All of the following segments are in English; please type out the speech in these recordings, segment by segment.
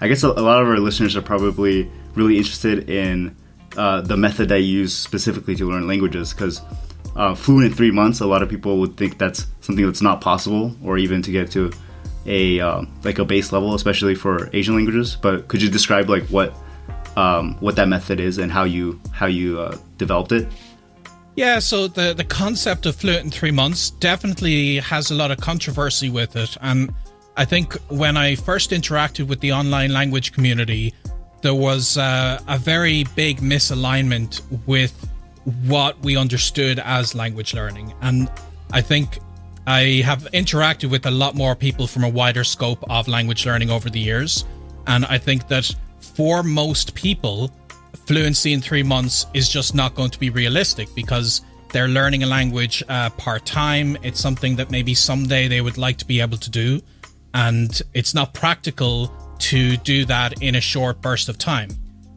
I guess a lot of our listeners are probably really interested in the method that you use specifically to learn languages, because fluent in 3 months, a lot of people would think that's something that's not possible, or even to get to a base level, especially for Asian languages. But could you describe like what that method is and how you developed it? Yeah, so the concept of fluent in 3 months definitely has a lot of controversy with it. And I think when I first interacted with the online language community, there was a very big misalignment with what we understood as language learning. And I think I have interacted with a lot more people from a wider scope of language learning over the years. And I think that for most people, fluency in 3 months is just not going to be realistic, because they're learning a language part-time. It's something that maybe someday they would like to be able to do. And it's not practical to do that in a short burst of time.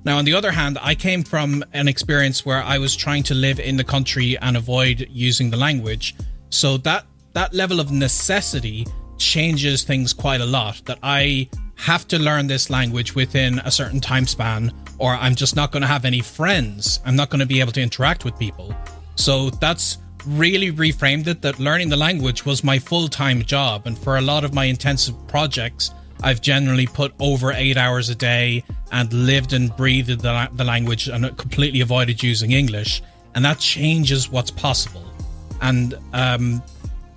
Now, on the other hand, I came from an experience where I was trying to live in the country and avoid using the language. So that level of necessity changes things quite a lot, that I have to learn this language within a certain time span, or I'm just not going to have any friends. I'm not going to be able to interact with people. So that's really reframed it, that learning the language was my full-time job. And for a lot of my intensive projects, I've generally put over 8 hours a day and lived and breathed the language and completely avoided using English. And that changes what's possible. And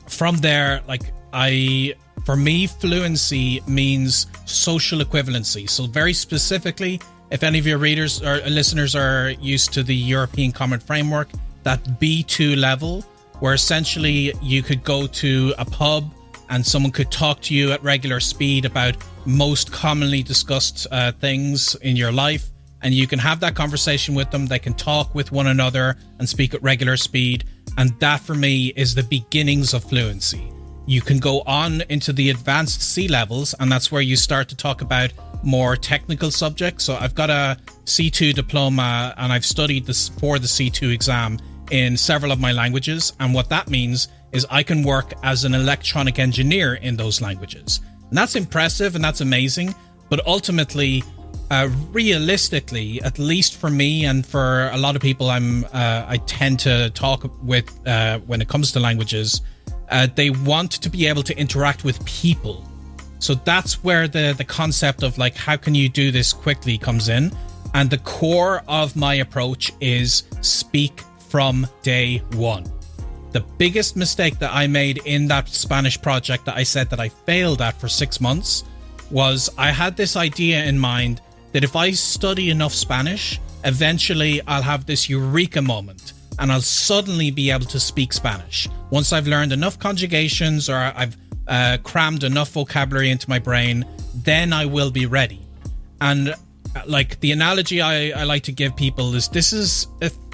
from there, for me, fluency means social equivalency. So very specifically, if any of your readers or listeners are used to the European Common Framework, that B2 level, where essentially you could go to a pub and someone could talk to you at regular speed about most commonly discussed things in your life, and you can have that conversation with them. They can talk with one another and speak at regular speed. And that for me is the beginnings of fluency. You can go on into the advanced C levels, and that's where you start to talk about more technical subjects. So I've got a C2 diploma, and I've studied this for the C2 exam in several of my languages. And what that means is I can work as an electronic engineer in those languages. And that's impressive and that's amazing. But ultimately, realistically, at least for me and for a lot of people I tend to talk with when it comes to languages, they want to be able to interact with people. So that's where the concept of like, how can you do this quickly comes in. And the core of my approach is speak from day one. The biggest mistake that I made in that Spanish project that I said that I failed at for 6 months was I had this idea in mind that if I study enough Spanish, eventually I'll have this eureka moment and I'll suddenly be able to speak Spanish. Once I've learned enough conjugations or I've crammed enough vocabulary into my brain, then I will be ready. And like the analogy I like to give people is this is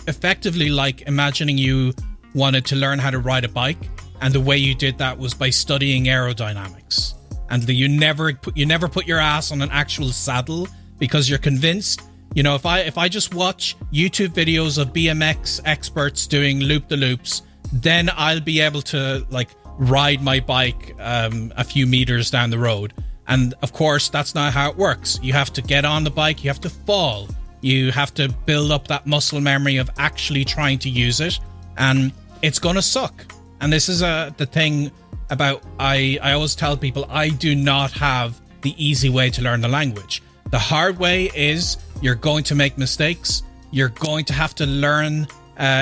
effectively like imagining you wanted to learn how to ride a bike, and the way you did that was by studying aerodynamics. And you never put your ass on an actual saddle because you're convinced, you know, if I just watch YouTube videos of BMX experts doing loop-the-loops, then I'll be able to like ride my bike a few meters down the road. And of course, that's not how it works. You have to get on the bike, you have to fall, you have to build up that muscle memory of actually trying to use it, and it's gonna suck. And this is the thing about, I always tell people, I do not have the easy way to learn the language. The hard way is you're going to make mistakes. You're going to have to learn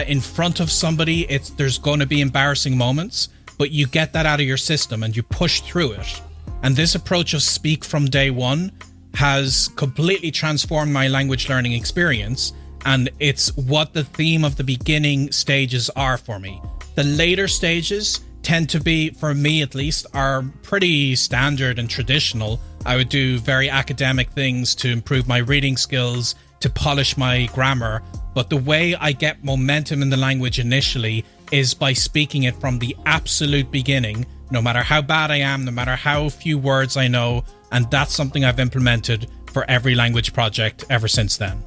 in front of somebody. There's going to be embarrassing moments, but you get that out of your system and you push through it. And this approach of speak from day one has completely transformed my language learning experience. And it's what the theme of the beginning stages are for me. The later stages tend to be, for me at least, are pretty standard and traditional. I would do very academic things to improve my reading skills, to polish my grammar. But the way I get momentum in the language initially is by speaking it from the absolute beginning, no matter how bad I am, no matter how few words I know. And that's something I've implemented for every language project ever since then.